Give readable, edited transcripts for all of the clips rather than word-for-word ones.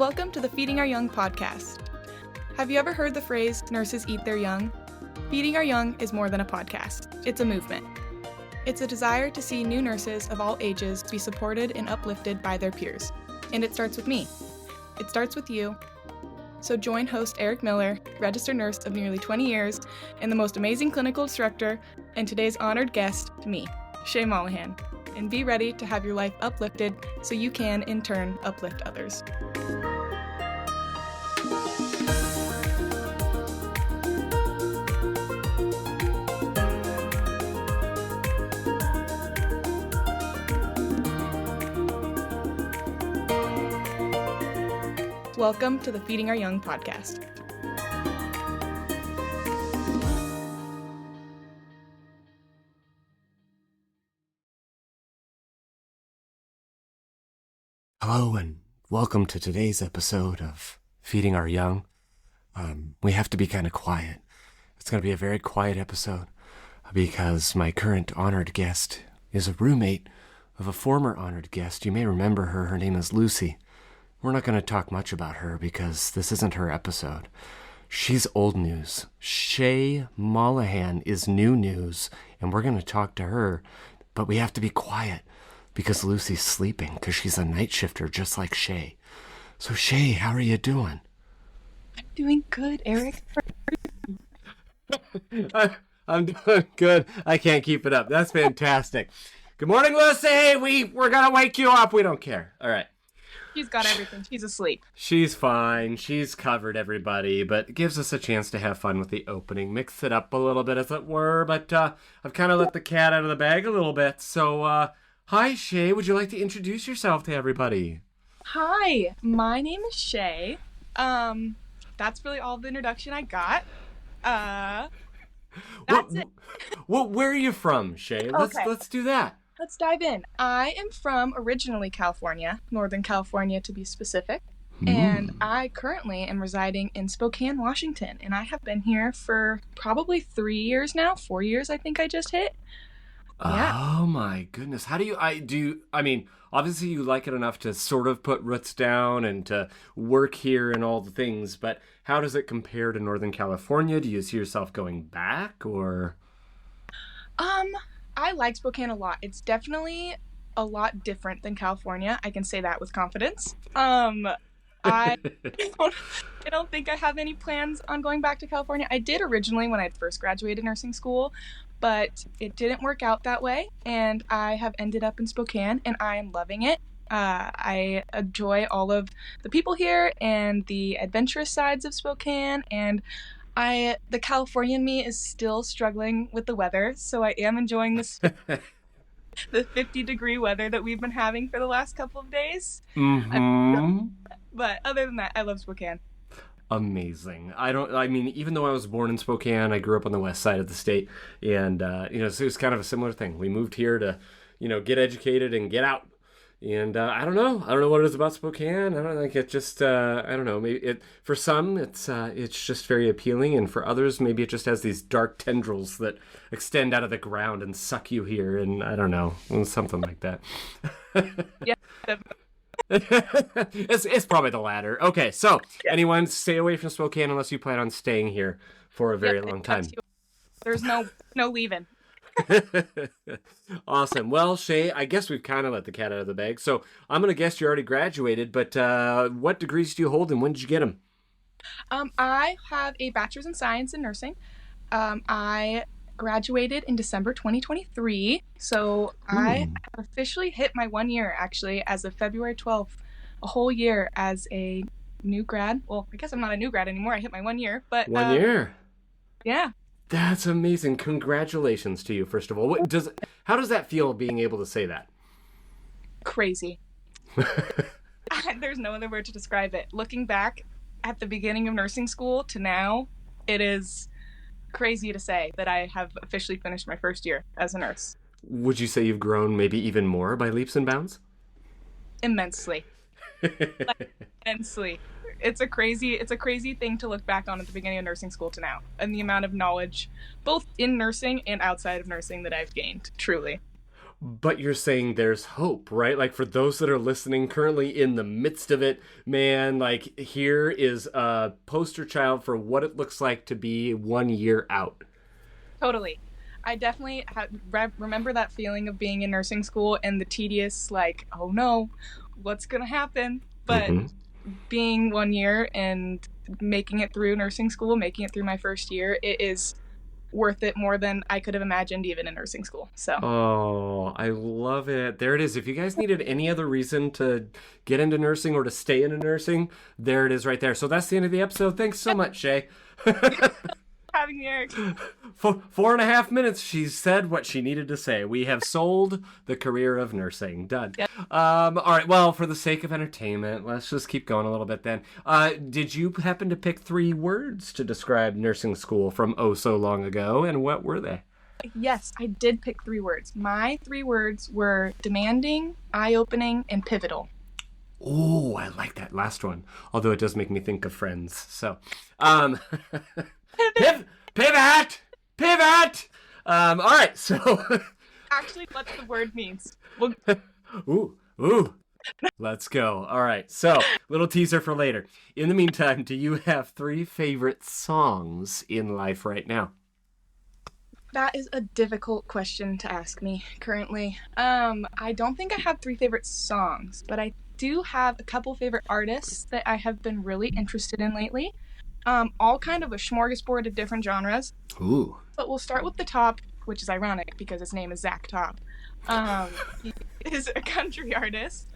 Welcome to the Feeding Our Young podcast. Have you ever heard the phrase, nurses eat their young? Feeding Our Young is more than a podcast. It's a movement. It's a desire to see new nurses of all ages be supported and uplifted by their peers. And it starts with me. It starts with you. So join host Eric Miller, registered nurse of nearly 20 years, and the most amazing clinical instructor, and today's honored guest, me, Shea Mollahan, and be ready to have your life uplifted so you can, in turn, uplift others. Welcome to the Feeding Our Young podcast. Hello and welcome to today's episode of Feeding Our Young. We have to be kind of quiet. It's going to be a very quiet episode because my current honored guest is a roommate of a former honored guest. You may remember her. Her name is Lucy. We're not going to talk much about her because this isn't her episode. She's old news. Shea Mollahan is new news, and we're going to talk to her, but we have to be quiet because Lucy's sleeping because she's a night shifter just like Shea. So Shea, how are you doing? I'm doing good, Eric. I'm doing good. I can't keep it up. That's fantastic. Good morning, Lucy. We're going to wake you up. We don't care. All right. She's got everything. She's asleep. She's fine. She's covered everybody, but it gives us a chance to have fun with the opening. Mix it up a little bit, as it were, but I've kind of let the cat out of the bag a little bit. So, hi, Shea. Would you like to introduce yourself to everybody? Hi, my name is Shea. That's really all the introduction I got. That's it. Well, where are you from, Shea? Let's do that. Let's dive in. I am from originally California, Northern California to be specific, and I currently am residing in Spokane, Washington, and I have been here for probably 3 years now, 4 years I think I just hit. Yeah. Oh my goodness. How do you, I mean, obviously you like it enough to sort of put roots down and to work here and all the things, but how does it compare to Northern California? Do you see yourself going back or? I like Spokane a lot. It's definitely a lot different than California. I can say that with confidence. I don't think I have any plans on going back to California. I did originally when I first graduated nursing school, but it didn't work out that way, and I have ended up in Spokane, and I am loving it. I enjoy all of the people here and the adventurous sides of Spokane, and the Californian me is still struggling with the weather, so I am enjoying this the 50-degree weather that we've been having for the last couple of days. But other than that, I love Spokane. Amazing. Even though I was born in Spokane, I grew up on the west side of the state, and so it was kind of a similar thing. We moved here to, get educated and get out. And I don't know what it is about Spokane. I don't think it just I don't know. Maybe for some it's just very appealing, and for others maybe it just has these dark tendrils that extend out of the ground and suck you here. And I don't know, something like that. Yeah. It's probably the latter. Okay, so anyone stay away from Spokane unless you plan on staying here for a very long time. There's no leaving. Awesome. Well, Shea, I guess we've kind of let the cat out of the bag. So I'm going to guess you already graduated, but what degrees do you hold and when did you get them? I have a bachelor's in science in nursing. I graduated in December 2023, so I have officially hit my 1 year, actually, as of February 12th, a whole year as a new grad. Well, I guess I'm not a new grad anymore. I hit my 1 year, but 1 year. Yeah. That's amazing. Congratulations to you, first of all. How does that feel, being able to say that? Crazy. There's no other word to describe it. Looking back at the beginning of nursing school to now, it is crazy to say that I have officially finished my first year as a nurse. Would you say you've grown maybe even more by leaps and bounds? Immensely. Immensely. It's a crazy thing to look back on at the beginning of nursing school to now, and the amount of knowledge, both in nursing and outside of nursing, that I've gained, truly. But you're saying there's hope, right? Like for those that are listening currently in the midst of it, man, like here is a poster child for what it looks like to be 1 year out. Totally. I definitely remember that feeling of being in nursing school and the tedious, like, oh no, what's going to happen? But being 1 year and making it through nursing school, making it through my first year, it is worth it more than I could have imagined even in nursing school. So Oh, I love it. There it is. If you guys needed any other reason to get into nursing or to stay into nursing, there it is right there. So that's the end of the episode. Thanks so much, Shay. having me, Eric. For 4.5 minutes, she said what she needed to say. We have sold the career of nursing. Done. Yep. All right. Well, for the sake of entertainment, let's just keep going a little bit then. Did you happen to pick 3 words to describe nursing school from oh so long ago, and what were they? Yes, I did pick 3 words. My 3 words were demanding, eye-opening, and pivotal. Oh, I like that last one. Although it does make me think of Friends. So, pivot. All right. So, Actually, what the word means. Well, ooh. Let's go. All right. So, little teaser for later. In the meantime, do you have 3 favorite songs in life right now? that is a difficult question to ask me currently. I don't think I have 3 favorite songs, but I do have a couple favorite artists that I have been really interested in lately. All kind of a smorgasbord of different genres. Ooh. But we'll start with the top, which is ironic because his name is Zach Top. He is a country artist,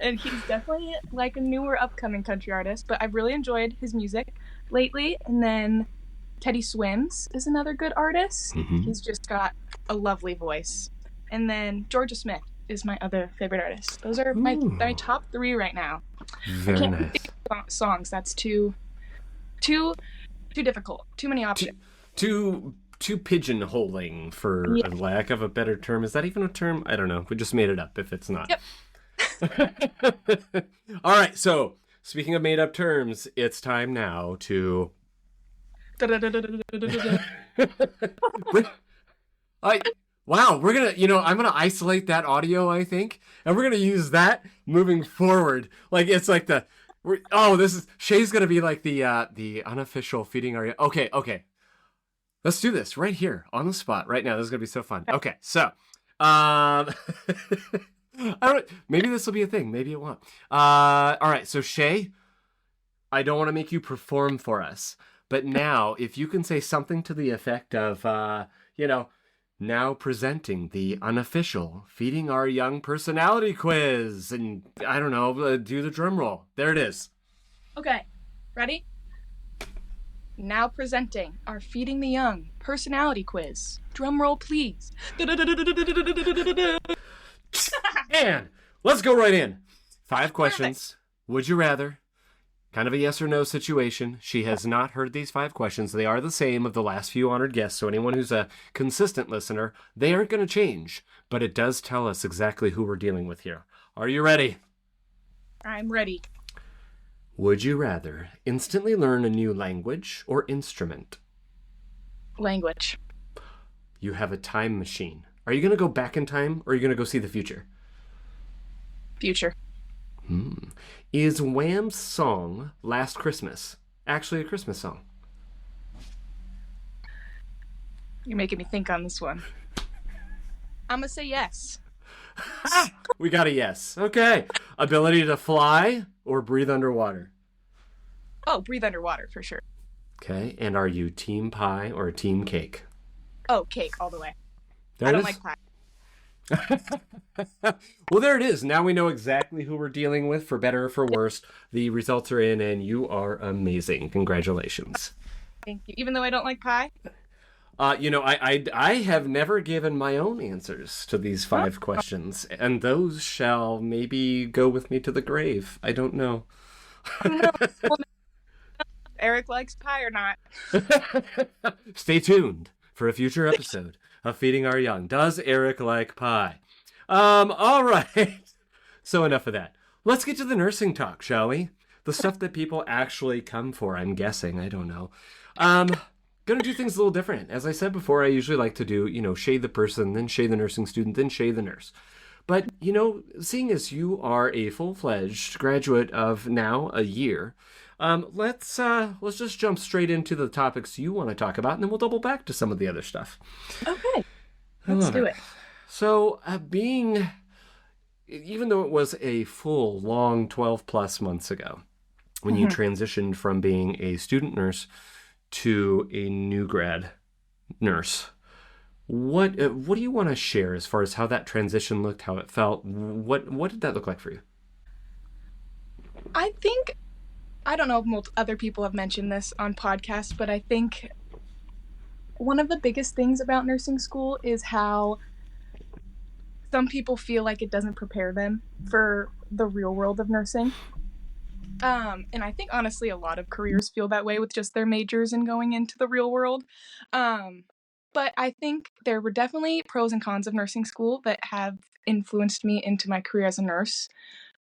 and he's definitely like a newer upcoming country artist, but I've really enjoyed his music lately. And then Teddy Swims is another good artist. Mm-hmm. He's just got a lovely voice. And then Georgia Smith is my other favorite artist. Those are my top 3 right now. Very I can't nice. pick songs. That's too difficult. Too many options. Too pigeonholing, for a lack of a better term. Is that even a term? I don't know. We just made it up if it's not. Yep. All right. So speaking of made up terms, it's time now to. Wow, we're gonna, I'm gonna isolate that audio, I think, and we're gonna use that moving forward. Like it's like Shay's gonna be like the unofficial feeding area. Okay, let's do this right here on the spot right now. This is gonna be so fun. Okay, so, maybe this will be a thing, maybe it won't. All right, so Shay, I don't want to make you perform for us, but now if you can say something to the effect of, now presenting the unofficial Feeding Our Young personality quiz. And I don't know, do the drum roll. There it is. Okay, ready? Now presenting our Feeding the Young personality quiz. Drum roll, please. And let's go right in. 5 questions. Would you rather? Kind of a yes or no situation. She has not heard these 5 questions. They are the same of the last few honored guests, so anyone who's a consistent listener, they aren't going to change. But it does tell us exactly who we're dealing with here. Are you ready? I'm ready. Would you rather instantly learn a new language or instrument? Language. You have a time machine. Are you going to go back in time, or are you going to go see the future? Future. Is Wham's song Last Christmas actually a Christmas song? You're making me think on this one. I'm gonna say yes. We got a yes. Okay. Ability to fly or breathe underwater? Oh, breathe underwater for sure. Okay. And are you team pie or team cake? Oh, cake all the way. There I it don't is. like pie. Well, there it is. Now we know exactly who we're dealing with, for better or for worse. The results are in, and you are amazing. Congratulations. Thank you. Even though I don't like pie? I have never given my own answers to these 5 questions, and those shall maybe go with me to the grave. I don't know. Eric likes pie or not? Stay tuned for a future episode of Feeding Our Young. Does Eric like pie? All right. So enough of that. Let's get to the nursing talk, shall we? The stuff that people actually come for, I'm guessing. I don't know. Gonna do things a little different. As I said before, I usually like to do, shade the person, then shade the nursing student, then shade the nurse. But, seeing as you are a full-fledged graduate of now a year, let's just jump straight into the topics you want to talk about, and then we'll double back to some of the other stuff. Okay, let's do it. So, even though it was a full, long 12 plus months ago, when you transitioned from being a student nurse to a new grad nurse, what do you want to share as far as how that transition looked, how it felt? What did that look like for you? I think, I don't know if other people have mentioned this on podcasts, but I think one of the biggest things about nursing school is how some people feel like it doesn't prepare them for the real world of nursing. And I think honestly a lot of careers feel that way with just their majors and going into the real world. But I think there were definitely pros and cons of nursing school that have influenced me into my career as a nurse.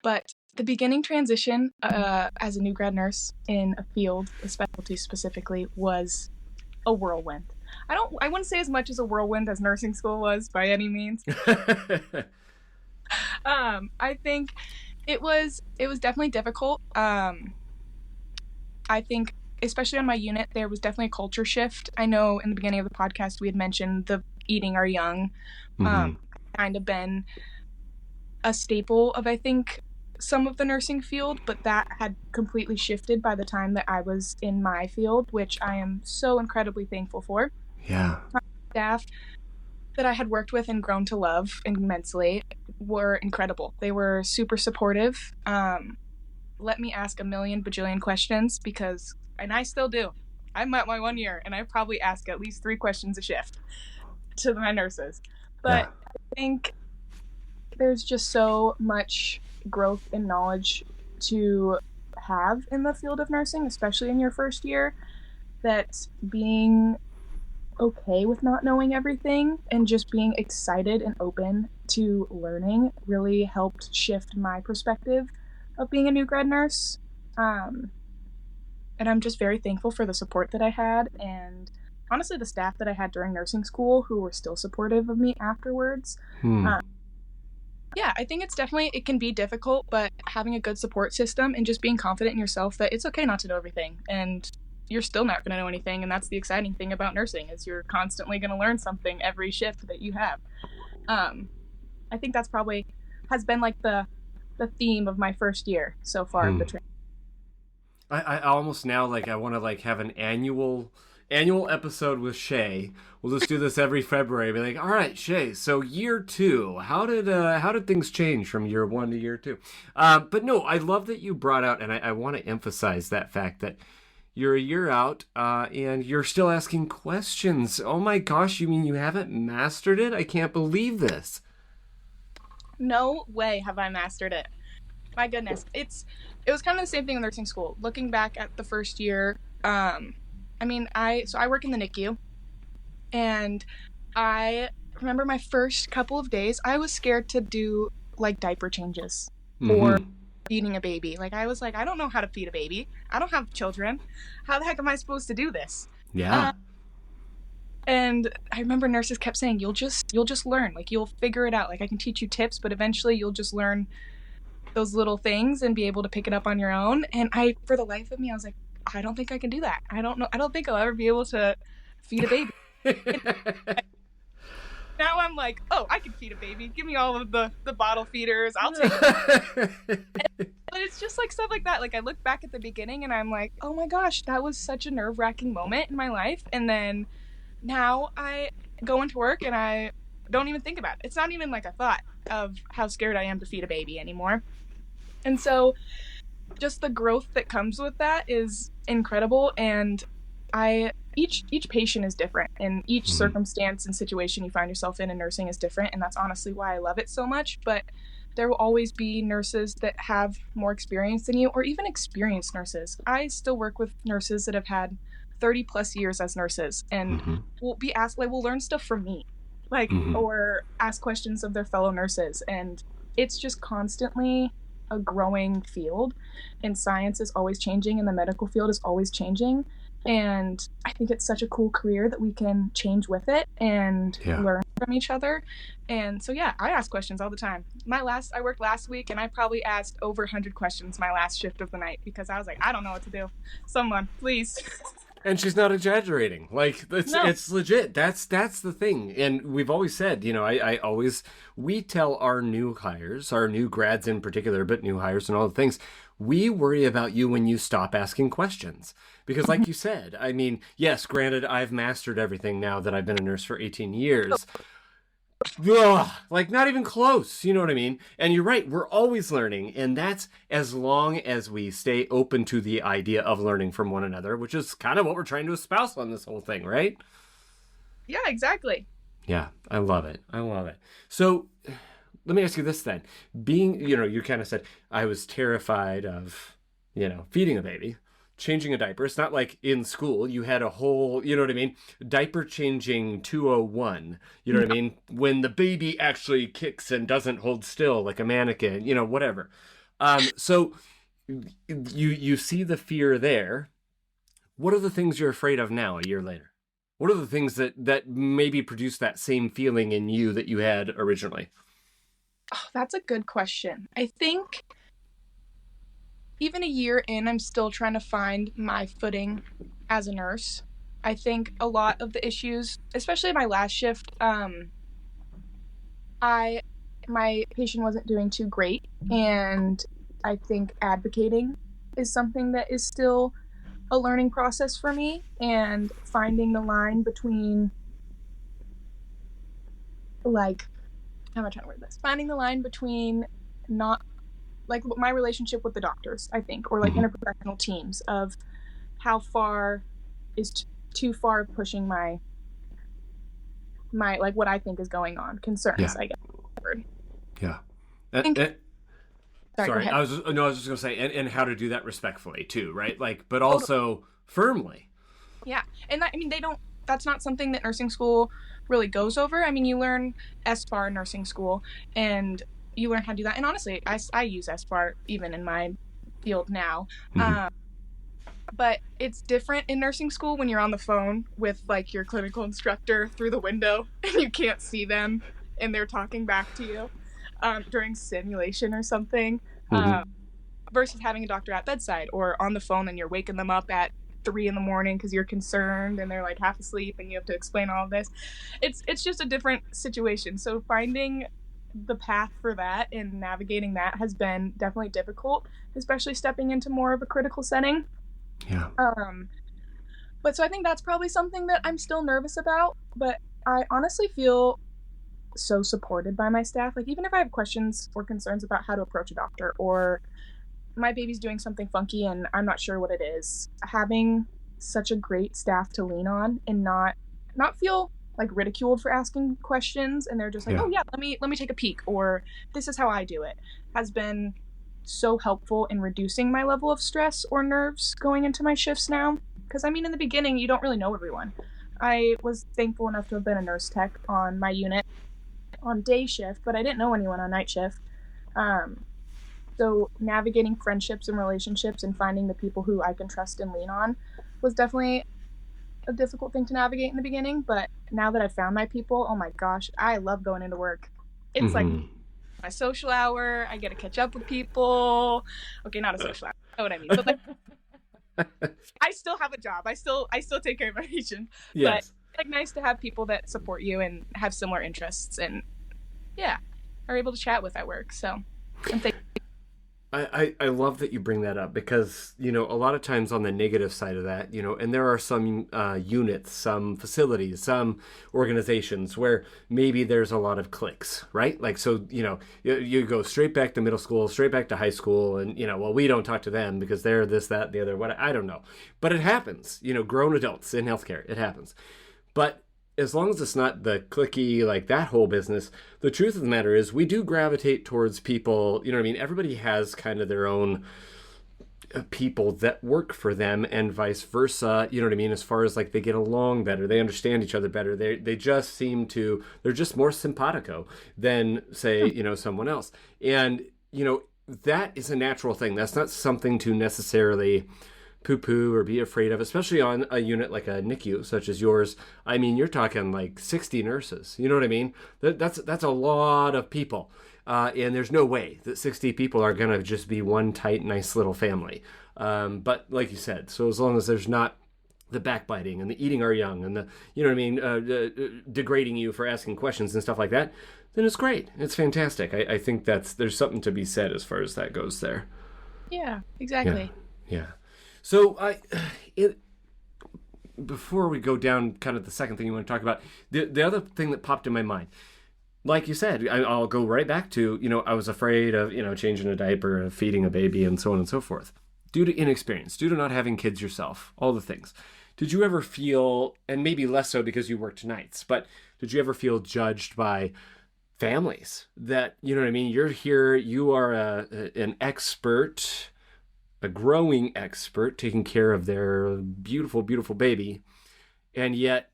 But the beginning transition as a new grad nurse in a field, a specialty specifically, was a whirlwind. I wouldn't say as much as a whirlwind as nursing school was by any means. I think it was definitely difficult. I think especially on my unit, there was definitely a culture shift. I know in the beginning of the podcast we had mentioned the eating our young, kind of been a staple of, I think, some of the nursing field, but that had completely shifted by the time that I was in my field, which I am so incredibly thankful for. Yeah. My staff that I had worked with and grown to love immensely were incredible. They were super supportive. Let me ask a million bajillion questions and I still do. I'm at my 1 year and I probably ask at least 3 questions a shift to my nurses. But I think there's just so much growth and knowledge to have in the field of nursing, especially in your first year, that being okay with not knowing everything and just being excited and open to learning really helped shift my perspective of being a new grad nurse. And I'm just very thankful for the support that I had, and honestly the staff that I had during nursing school who were still supportive of me afterwards. Yeah, I think it can be difficult, but having a good support system and just being confident in yourself that it's okay not to know everything, and you're still not going to know anything, and that's the exciting thing about nursing, is you're constantly going to learn something every shift that you have. I think that's probably has been like the theme of my first year so far of the training. I almost now I want to have an annual episode with Shea. We'll just do this every February. Be like, all right, Shea. So year 2, how did things change from year 1 to year 2? But no, I love that you brought out, and I want to emphasize that fact that you're a year out, and you're still asking questions. Oh my gosh, you mean you haven't mastered it? I can't believe this. No way have I mastered it. My goodness. It was kind of the same thing in nursing school. Looking back at the first year, I work in the NICU, and I remember my first couple of days, I was scared to do diaper changes or feeding a baby. I was like, I don't know how to feed a baby. I don't have children. How the heck am I supposed to do this? Yeah. And I remember nurses kept saying, you'll just learn. You'll figure it out. I can teach you tips, but eventually you'll just learn those little things and be able to pick it up on your own. And for the life of me, I was like, I don't think I can do that. I don't know. I don't think I'll ever be able to feed a baby. Now I'm like, oh, I can feed a baby. Give me all of the bottle feeders. I'll take it. But it's just stuff like that. I look back at the beginning and I'm like, oh my gosh, that was such a nerve-wracking moment in my life. And then now I go into work and I don't even think about it. It's not even a thought of how scared I am to feed a baby anymore. And so just the growth that comes with that is incredible. And each patient is different, and each circumstance and situation you find yourself in nursing is different. And that's honestly why I love it so much. But there will always be nurses that have more experience than you, or even experienced nurses. I still work with nurses that have had 30 plus years as nurses, and will be asked, will learn stuff from me, or ask questions of their fellow nurses. And it's just constantly a growing field, and science is always changing, and the medical field is always changing. And I think it's such a cool career that we can change with it and Yeah. learn from each other. And so, yeah, I ask questions all the time. I worked last week and I probably asked over 100 questions my last shift of the night because I was like, I don't know what to do. Someone, please. And she's not exaggerating. Like No. it's legit. That's the thing. And we've always said, I always we tell our new hires, our new grads in particular, but new hires and all the things, we worry about you when you stop asking questions. Because like you said, I mean, yes, granted, I've mastered everything now that I've been a nurse for 18 years. Ugh, like not even close, you know what I mean? And you're right, we're always learning, and that's as long as we stay open to the idea of learning from one another, which is kind of what we're trying to espouse on this whole thing, right? Yeah, exactly. Yeah, I love it. I love it. So let me ask you this then. Being, you kind of said, I was terrified of, feeding a baby, changing a diaper. It's not like in school you had a whole, you know what I mean? Diaper changing 201, you know what I mean? When the baby actually kicks and doesn't hold still like a mannequin, whatever. So you see the fear there. What are the things you're afraid of now a year later? What are the things that maybe produce that same feeling in you that you had originally? Oh, that's a good question. I think even a year in, I'm still trying to find my footing as a nurse. I think a lot of the issues, especially my last shift, my patient wasn't doing too great, and I think advocating is something that is still a learning process for me, and finding the line between, like, how am I trying to word this? Finding the line between not, like, my relationship with the doctors, I think, or like interprofessional teams, of how far is too far pushing my like what I think is going on, concerns, Yeah. I guess. Yeah. Sorry, Sorry, I was just going to say, and how to do that respectfully too, right? Like, but also firmly. Yeah, and that's not something that nursing school really goes over. I mean, you learn SBAR in nursing school, and you learn how to do that. And honestly, I use SBAR even in my field now. But it's different in nursing school when you're on the phone with like your clinical instructor through the window and you can't see them and they're talking back to you during simulation or something, versus having a doctor at bedside or on the phone and you're waking them up at 3 a.m. because you're concerned and they're like half asleep and you have to explain all of this. It's just a different situation. So finding the path for that and navigating that has been definitely difficult, especially stepping into more of a critical setting. Yeah. But so I think that's probably something that I'm still nervous about, but I honestly feel so supported by my staff. Like, even if I have questions or concerns about how to approach a doctor, or my baby's doing something funky and I'm not sure what it is, having such a great staff to lean on and not feel like ridiculed for asking questions, and they're just like, oh yeah, let me take a peek, or this is how I do it, has been so helpful in reducing my level of stress or nerves going into my shifts now. Because I mean, in the beginning, you don't really know everyone. I was thankful enough to have been a nurse tech on my unit on day shift, but I didn't know anyone on night shift. So navigating friendships and relationships and finding the people who I can trust and lean on was definitely a difficult thing to navigate in the beginning. But now that I've found my people, oh my gosh, I love going into work. It's like my social hour. I get to catch up with people. Okay, not a social hour. You know what I mean? But like, I still have a job. I still take care of my patients. Yes. But it's like nice to have people that support you and have similar interests and are able to chat with at work. So I love that you bring that up, because, a lot of times on the negative side of that, and there are some units, some facilities, some organizations where maybe there's a lot of cliques, right? Like, so, you go straight back to middle school, straight back to high school, and, well, we don't talk to them because they're this, that, the other, what, I don't know. But it happens, grown adults in healthcare, it happens. But as long as it's not the cliquey, like that whole business, the truth of the matter is we do gravitate towards people, everybody has kind of their own people that work for them and vice versa, as far as like they get along better, they understand each other better, they just seem to, they're just more simpatico than, say, someone else. And, that is a natural thing. That's not something to necessarily poo-poo or be afraid of, especially on a unit like a NICU such as yours. I mean, you're talking like 60 nurses. You know what I mean? That's a lot of people. And there's no way that 60 people are going to just be one tight, nice little family. But like you said, so as long as there's not the backbiting and the eating our young and the, you know what I mean, degrading you for asking questions and stuff like that, then it's great. It's fantastic. I think there's something to be said as far as that goes there. Yeah, exactly. Yeah. So before we go down kind of the second thing you want to talk about, the other thing that popped in my mind, like you said, I'll go right back to, I was afraid of, changing a diaper, of feeding a baby, and so on and so forth. Due to inexperience, due to not having kids yourself, all the things. Did you ever feel, and maybe less so because you worked nights, but did you ever feel judged by families that, you know what I mean, you're here, you are an expert, a growing expert, taking care of their beautiful, beautiful baby, and yet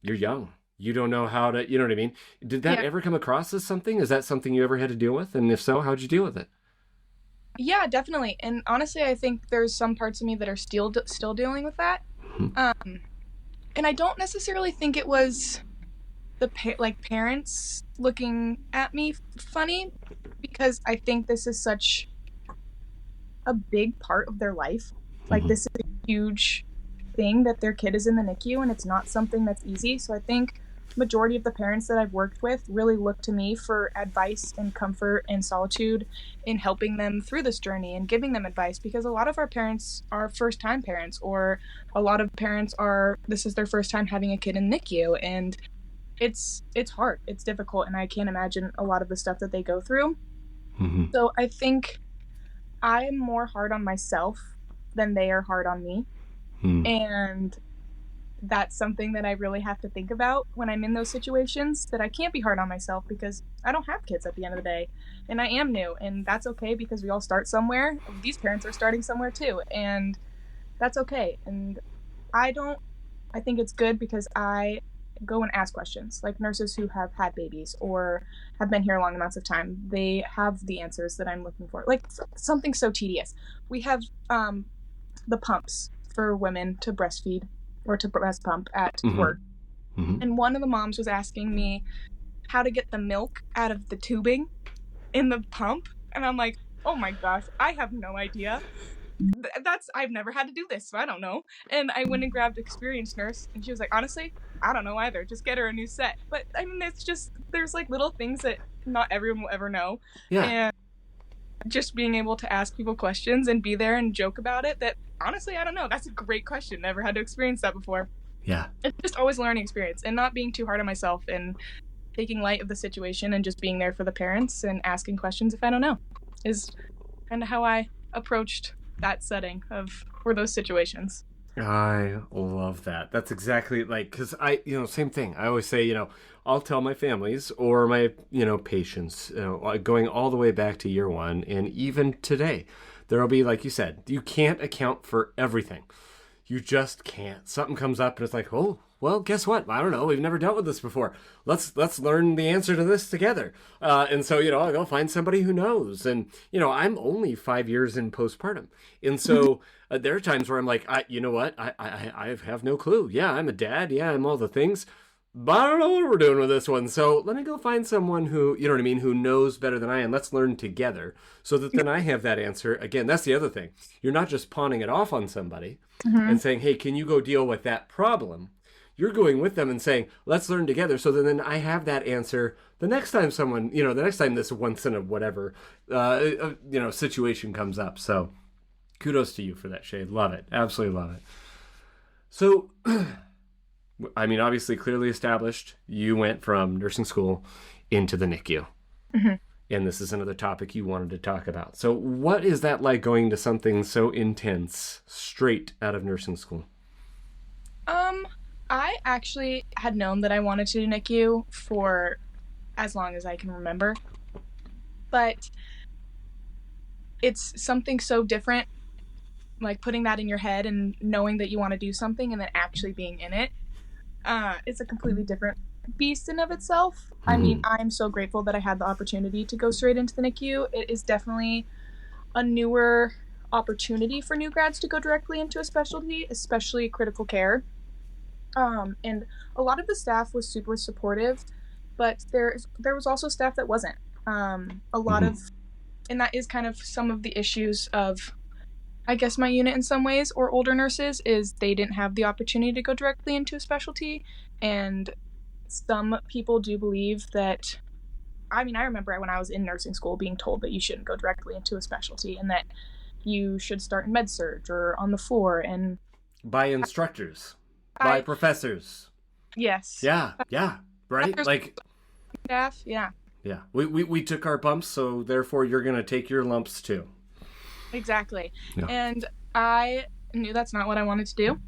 you're young. You don't know how to, you know what I mean? Did that ever come across as something? Is that something you ever had to deal with? And if so, how'd you deal with it? Yeah, definitely. And honestly, I think there's some parts of me that are still dealing with that. And I don't necessarily think it was the parents looking at me funny, because I think this is such a big part of their life. Like, this is a huge thing that their kid is in the NICU, and it's not something that's easy. So I think majority of the parents that I've worked with really look to me for advice and comfort and solitude in helping them through this journey and giving them advice, because a lot of our parents are first-time parents, or a lot of parents this is their first time having a kid in NICU, and it's hard, it's difficult, and I can't imagine a lot of the stuff that they go through. So I think I'm more hard on myself than they are hard on me. And that's something that I really have to think about when I'm in those situations, that I can't be hard on myself because I don't have kids at the end of the day, and I am new, and that's okay, because we all start somewhere. These parents are starting somewhere too, and that's okay. And I think it's good because I go and ask questions, like nurses who have had babies or have been here long amounts of time. They have the answers that I'm looking for. Like something so tedious. We have the pumps for women to breastfeed or to breast pump at work. And one of the moms was asking me how to get the milk out of the tubing in the pump. And I'm like, oh my gosh, I have no idea. I've never had to do this, so I don't know. And I went and grabbed an experienced nurse, and she was like, honestly, I don't know either. Just get her a new set. But I mean, it's just, there's like little things that not everyone will ever know. Yeah. And just being able to ask people questions and be there and joke about it, that honestly, I don't know. That's a great question. Never had to experience that before. Yeah. It's just always a learning experience, and not being too hard on myself and taking light of the situation and just being there for the parents and asking questions if I don't know is kind of how I approached that setting for those situations. I love that. That's exactly because same thing. I always say, I'll tell my families or my, patients, going all the way back to year one. And even today, there'll be, like you said, you can't account for everything. You just can't. Something comes up and it's like, oh, well, guess what? I don't know. We've never dealt with this before. Let's learn the answer to this together. And so, I'll go find somebody who knows. And, I'm only 5 years in postpartum. And so there are times where I'm like, you know what? I have no clue. Yeah, I'm a dad. Yeah, I'm all the things. But I don't know what we're doing with this one. So let me go find someone who, who knows better than I am. Let's learn together so that then I have that answer. Again, that's the other thing. You're not just pawning it off on somebody and saying, hey, can you go deal with that problem? You're going with them and saying, let's learn together so that then I have that answer the next time someone, the next time this once in a whatever, situation comes up. So kudos to you for that, Shea. Love it. Absolutely love it. So, I mean, obviously, clearly established, you went from nursing school into the NICU. And this is another topic you wanted to talk about. So what is that like, going to something so intense straight out of nursing school? I actually had known that I wanted to do NICU for as long as I can remember. But it's something so different, like putting that in your head and knowing that you want to do something and then actually being in it. It's a completely different beast in of itself. I mean, I'm so grateful that I had the opportunity to go straight into the NICU. It is definitely a newer opportunity for new grads to go directly into a specialty, especially critical care. And a lot of the staff was super supportive, but there was also staff that wasn't. A lot of, and that is kind of some of the issues of, I guess, my unit in some ways, or older nurses, is they didn't have the opportunity to go directly into a specialty. And some people do believe that, I mean, I remember when I was in nursing school being told that you shouldn't go directly into a specialty and that you should start in med surg or on the floor. And by instructors, by professors. Yes. Yeah, right? Like staff, yeah. Yeah, we took our bumps, so therefore you're going to take your lumps too. Exactly. Yeah. And I knew that's not what I wanted to do.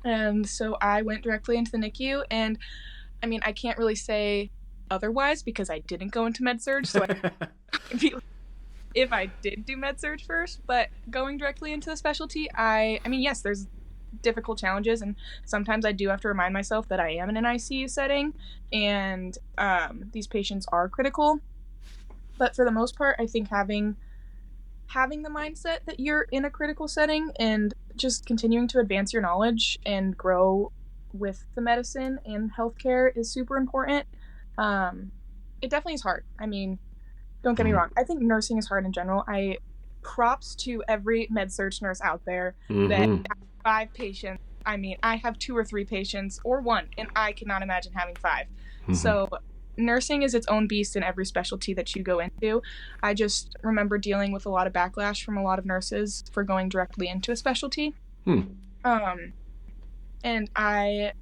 And so I went directly into the NICU. And I mean, I can't really say otherwise because I didn't go into med surg. So if I did do med surg first, but going directly into the specialty, I mean, yes, there's difficult challenges, and sometimes I do have to remind myself that I am in an ICU setting, and these patients are critical. But for the most part, I think having the mindset that you're in a critical setting and just continuing to advance your knowledge and grow with the medicine and healthcare is super important. It definitely is hard. I mean, don't get me wrong. I think nursing is hard in general. Props to every med-surg nurse out there that has 5 patients. I mean, I have 2 or 3 patients or 1, and I cannot imagine having 5. So nursing is its own beast in every specialty that you go into. I just remember dealing with a lot of backlash from a lot of nurses for going directly into a specialty. And I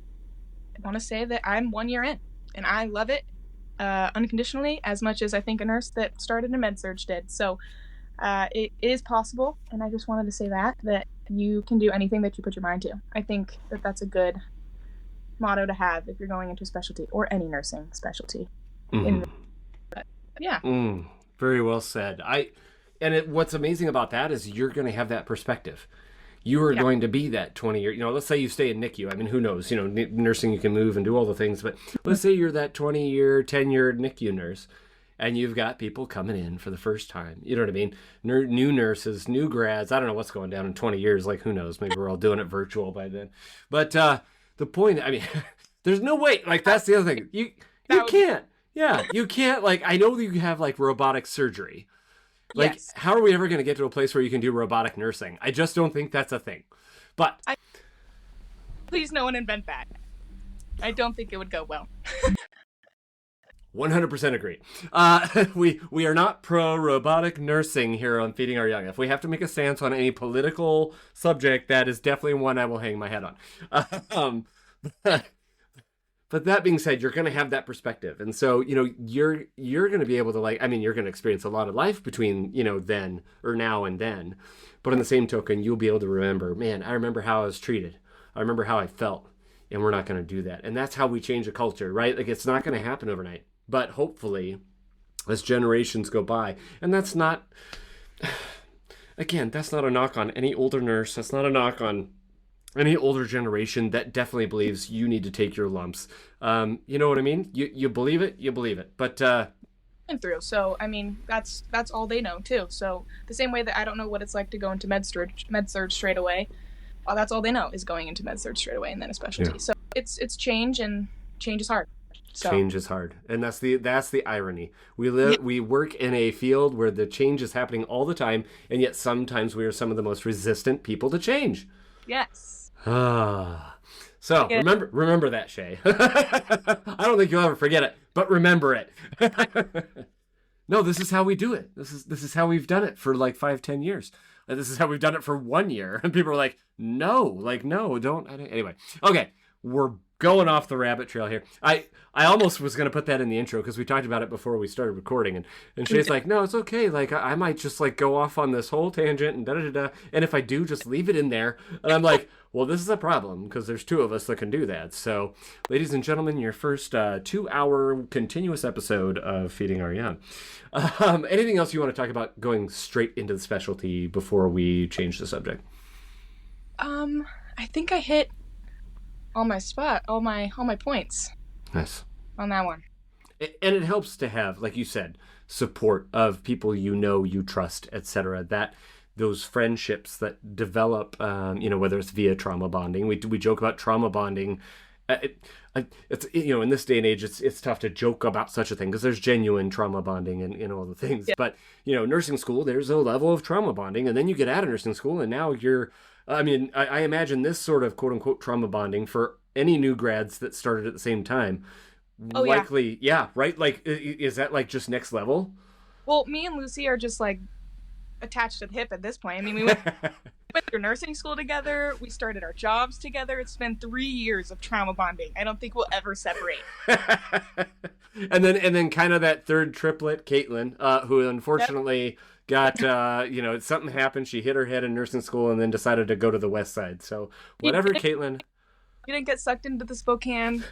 want to say that I'm 1 year in, and I love it unconditionally as much as I think a nurse that started in med-surg did. So it is possible, and I just wanted to say that you can do anything that you put your mind to. I think that that's a good motto to have if you're going into a specialty or any nursing specialty. Very well said. What's amazing about that is you're going to have that perspective. You are going to be that 20-year, let's say you stay in NICU. I mean, who knows? Nursing, you can move and do all the things, but let's say you're that 20-year, 10-year NICU nurse, and you've got people coming in for the first time. You know what I mean? New nurses, new grads. I don't know what's going down in 20 years. Like, who knows? Maybe we're all doing it virtual by then. But the point, I mean, there's no way. Like, that's the other thing. You can't. Yeah, you can't. Like, I know that you have, like, robotic surgery. Like, yes. How are we ever going to get to a place where you can do robotic nursing? I just don't think that's a thing. But please, no one invent that. I don't think it would go well. 100% agree. We are not pro robotic nursing here on Feeding Our Young. If we have to make a stance on any political subject, that is definitely one I will hang my head on. But that being said, you're going to have that perspective. And so, you're going to be able to you're going to experience a lot of life between, then or now and then. But on the same token, you'll be able to remember, man, I remember how I was treated. I remember how I felt. And we're not going to do that. And that's how we change a culture, right? Like, it's not going to happen overnight. But hopefully, as generations go by, and that's not, again, that's not a knock on any older nurse. That's not a knock on any older generation that definitely believes you need to take your lumps. You know what I mean? You believe it, you believe it. But through. So I mean, that's all they know too. So the same way that I don't know what it's like to go into med surg straight away. That's all they know is going into med surg straight away and then a specialty. Yeah. So it's change, and change is hard. So. Change is hard, and that's the irony. We work in a field where the change is happening all the time, and yet sometimes we are some of the most resistant people to change. Yes. So remember that, Shea. I don't think you'll ever forget it, but remember it. No, this is how we do it. This is how we've done it for like 5-10 years. This is how we've done it for 1 year, and people are like, no, don't. Anyway, okay, we're going off the rabbit trail here. I almost was going to put that in the intro because we talked about it before we started recording, and Shay's like, no, it's okay. Like, I might just like go off on this whole tangent and da-da-da-da. And if I do, just leave it in there. And I'm like, well, this is a problem because there's 2 of us that can do that. So, ladies and gentlemen, your first 2-hour continuous episode of Feeding Our Young. Anything else you want to talk about going straight into the specialty before we change the subject? I think I hit all my points. Nice. On that one. And it helps to have, like you said, support of people you trust, etc. those friendships that develop, whether it's via trauma bonding. We joke about trauma bonding. It's in this day and age, it's tough to joke about such a thing because there's genuine trauma bonding and all the things. Yeah. But nursing school, there's a level of trauma bonding, and then you get out of nursing school, and now you're. I imagine this sort of quote unquote trauma bonding for any new grads that started at the same time. Oh, likely, yeah, right. Like, is that like just next level? Well, me and Lucy are just like attached to the hip at this point. I mean, we went through nursing school together. We started our jobs together. It's been 3 years of trauma bonding. I don't think we'll ever separate. and then kind of that third triplet, Caitlin, who unfortunately got, something happened. She hit her head in nursing school and then decided to go to the West Side. So whatever, Caitlin. You didn't get sucked into the Spokane.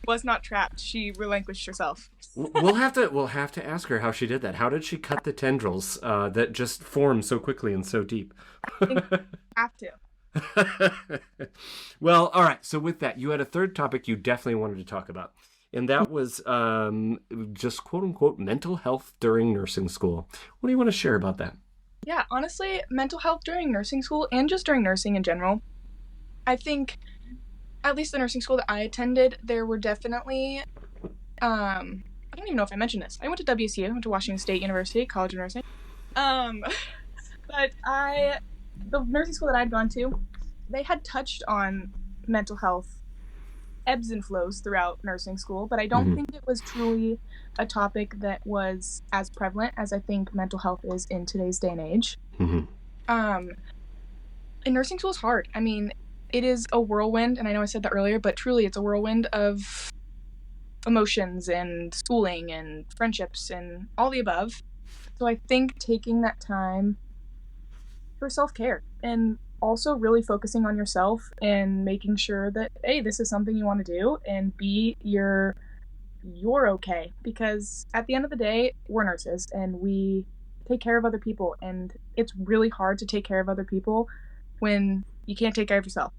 Was not trapped. She relinquished herself. We'll have to ask her how she did that. How did she cut the tendrils that just form so quickly and so deep? Have to. Well, all right. So with that, you had a third topic you definitely wanted to talk about, and that was just quote unquote mental health during nursing school. What do you want to share about that? Yeah, honestly, mental health during nursing school and just during nursing in general. I think, at least the nursing school that I attended, there were definitely, I don't even know if I mentioned this. I went to WSU, I went to Washington State University, College of Nursing. But the nursing school that I'd gone to, they had touched on mental health ebbs and flows throughout nursing school, but I don't think it was truly a topic that was as prevalent as I think mental health is in today's day and age. And nursing school is hard. I mean, it is a whirlwind, and I know I said that earlier, but truly it's a whirlwind of emotions and schooling and friendships and all the above. So I think taking that time for self-care and also really focusing on yourself and making sure that, A, this is something you want to do, and B, you're okay. Because at the end of the day, we're nurses and we take care of other people, and it's really hard to take care of other people when you can't take care of yourself.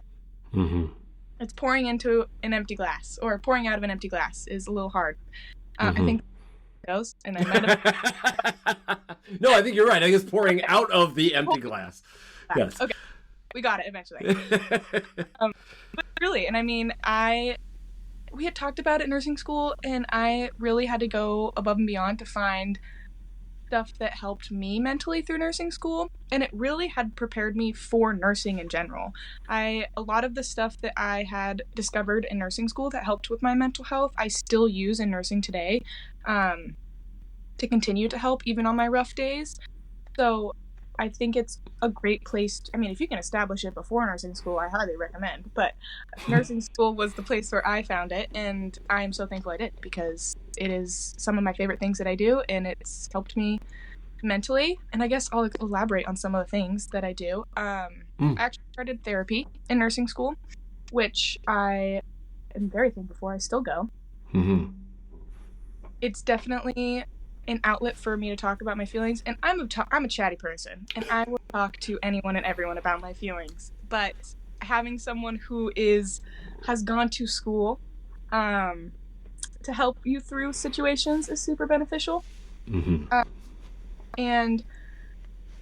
It's pouring into an empty glass, or pouring out of an empty glass is a little hard. I think it goes, and I might have... No, I think you're right. I think it's pouring out of the empty glass. Yes. Okay. We got it eventually. But really, and I mean, we had talked about it in nursing school, and I really had to go above and beyond to find stuff that helped me mentally through nursing school, and it really had prepared me for nursing in general. A lot of the stuff that I had discovered in nursing school that helped with my mental health, I still use in nursing today, to continue to help even on my rough days. So I think it's a great place if you can establish it before nursing school, I highly recommend, but nursing school was the place where I found it, and I am so thankful I did, because it is some of my favorite things that I do, and it's helped me mentally. And I guess I'll elaborate on some of the things that I do. I actually started therapy in nursing school, which I am very thankful for. I still go. It's definitely an outlet for me to talk about my feelings, and I'm a chatty person, and I will talk to anyone and everyone about my feelings, but having someone who has gone to school to help you through situations is super beneficial. And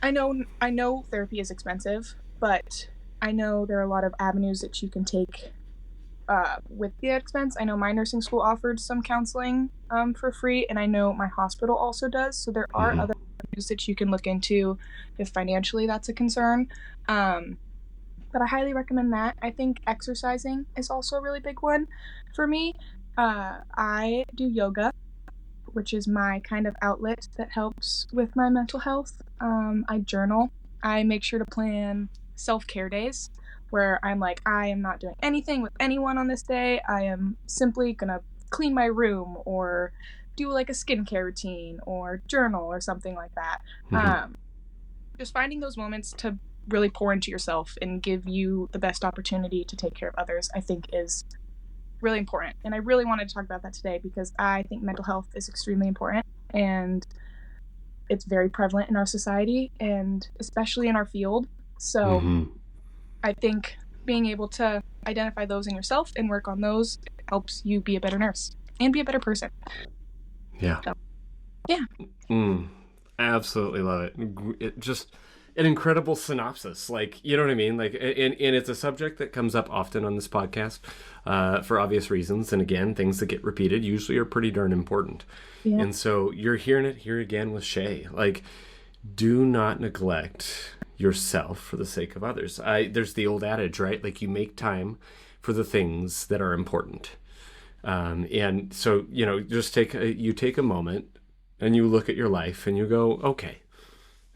I know therapy is expensive, but I know there are a lot of avenues that you can take with the expense. I know my nursing school offered some counseling for free, and I know my hospital also does. So there are other avenues that you can look into if financially that's a concern. But I highly recommend that. I think exercising is also a really big one for me. I do yoga, which is my kind of outlet that helps with my mental health. I journal. I make sure to plan self-care days where I'm like, I am not doing anything with anyone on this day. I am simply gonna clean my room or do like a skincare routine or journal or something like that. Just finding those moments to really pour into yourself and give you the best opportunity to take care of others, I think is really important. And I really wanted to talk about that today because I think mental health is extremely important, and it's very prevalent in our society and especially in our field. So I think being able to identify those in yourself and work on those helps you be a better nurse and be a better person. Yeah. So, yeah. Absolutely love it. It just an incredible synopsis. Like, you know what I mean? Like, and it's a subject that comes up often on this podcast for obvious reasons. And again, things that get repeated usually are pretty darn important. Yeah. And so you're hearing it here again with Shea. Like, do not neglect yourself for the sake of others. There's the old adage, right? Like, you make time for the things that are important. And so, you know, just take a moment and you look at your life and you go, okay,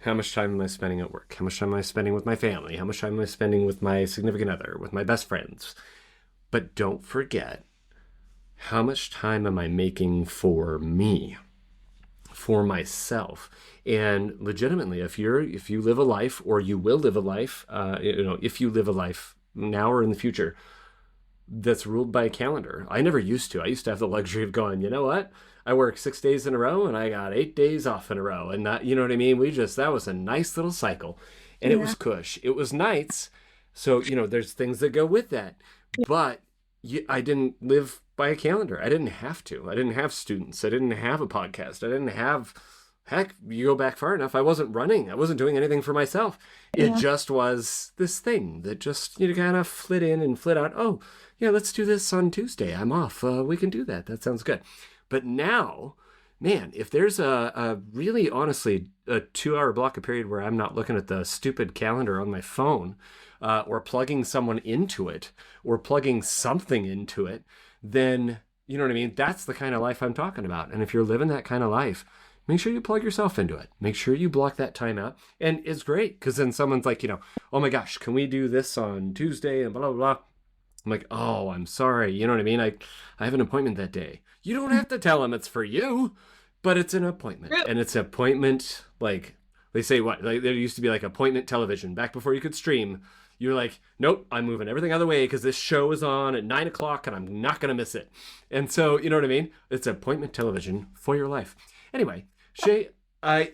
how much time am I spending at work? How much time am I spending with my family? How much time am I spending with my significant other, with my best friends? But don't forget, how much time am I making for me, for myself? And legitimately, if you live a life, or you will live a life, if you live a life now or in the future that's ruled by a calendar. I never used to. I used to have the luxury of going, you know what? I work 6 days in a row and I got 8 days off in a row. And that, you know what I mean? That was a nice little cycle. And It was cush. It was nights. So, you know, there's things that go with that. But I didn't live by a calendar. I didn't have to. I didn't have students. I didn't have a podcast. I didn't have, heck, you go back far enough, I wasn't running. I wasn't doing anything for myself. It just was this thing that just, you know, kind of flit in and flit out. Oh, yeah, let's do this on Tuesday. I'm off. We can do that. That sounds good. But now, man, if there's a really, honestly, a 2-hour block of period where I'm not looking at the stupid calendar on my phone, or plugging someone into it, or plugging something into it, then, you know what I mean? That's the kind of life I'm talking about. And if you're living that kind of life, make sure you plug yourself into it. Make sure you block that time out. And it's great, because then someone's like, you know, oh my gosh, can we do this on Tuesday and blah, blah, blah. I'm like, oh, I'm sorry. You know what I mean? I have an appointment that day. You don't have to tell them it's for you, but it's an appointment. And it's an appointment, like, they say what? Like, there used to be like appointment television. Back before you could stream, you're like, nope, I'm moving everything other way because this show is on at 9 o'clock and I'm not going to miss it. And so, you know what I mean? It's appointment television for your life. Anyway, Shea, I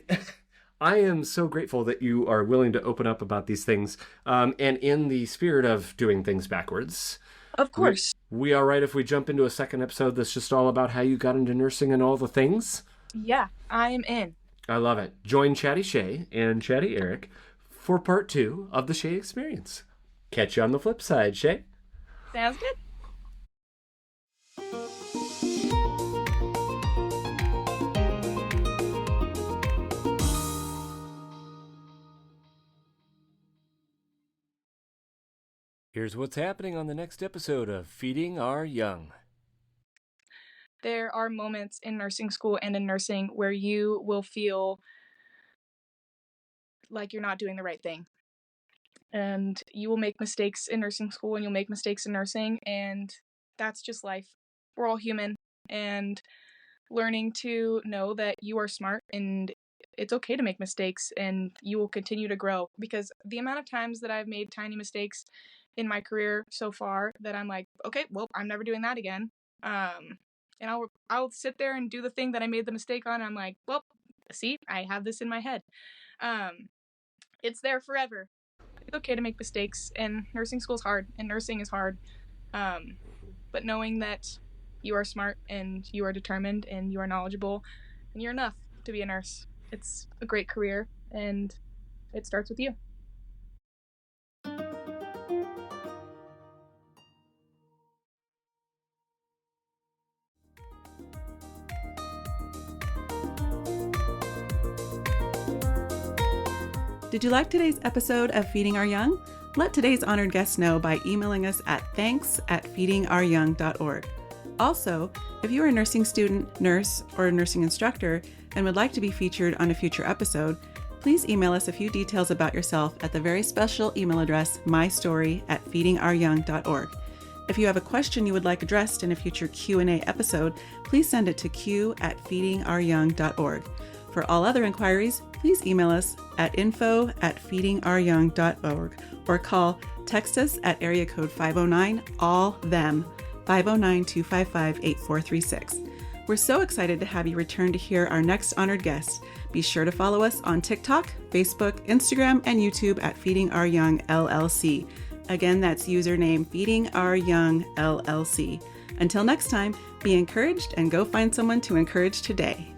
am so grateful that you are willing to open up about these things. And in the spirit of doing things backwards, of course, we all right if we jump into a second episode that's just all about how you got into nursing and all the things? Yeah, I'm in. I love it. Join Chatty Shea and Chatty Eric for part 2 of the Shea Experience. Catch you on the flip side, Shea. Sounds good. Here's what's happening on the next episode of Feeding Our Young. There are moments in nursing school and in nursing where you will feel like you're not doing the right thing. And you will make mistakes in nursing school and you'll make mistakes in nursing, and that's just life. We're all human, and learning to know that you are smart and it's okay to make mistakes and you will continue to grow, because the amount of times that I've made tiny mistakes in my career so far that I'm like, okay, well, I'm never doing that again. And I'll sit there and do the thing that I made the mistake on. And I'm like, well, see, I have this in my head. It's there forever. It's okay to make mistakes, and nursing school is hard and nursing is hard. But knowing that you are smart and you are determined and you are knowledgeable and you're enough to be a nurse. It's a great career, and it starts with you. Did you like today's episode of Feeding Our Young? Let today's honored guest know by emailing us at thanks@feedingouryoung.org. Also, if you are a nursing student, nurse, or a nursing instructor and would like to be featured on a future episode, please email us a few details about yourself at the very special email address mystory@feedingouryoung.org. If you have a question you would like addressed in a future Q&A episode, please send it to q@feedingouryoung.org. For all other inquiries, please email us at info@feedingouryoung.org or text us at area code 509-ALL-THEM, 509-255-8436. We're so excited to have you return to hear our next honored guest. Be sure to follow us on TikTok, Facebook, Instagram, and YouTube at Feeding Our Young LLC. Again, that's username Feeding Our Young LLC. Until next time, be encouraged and go find someone to encourage today.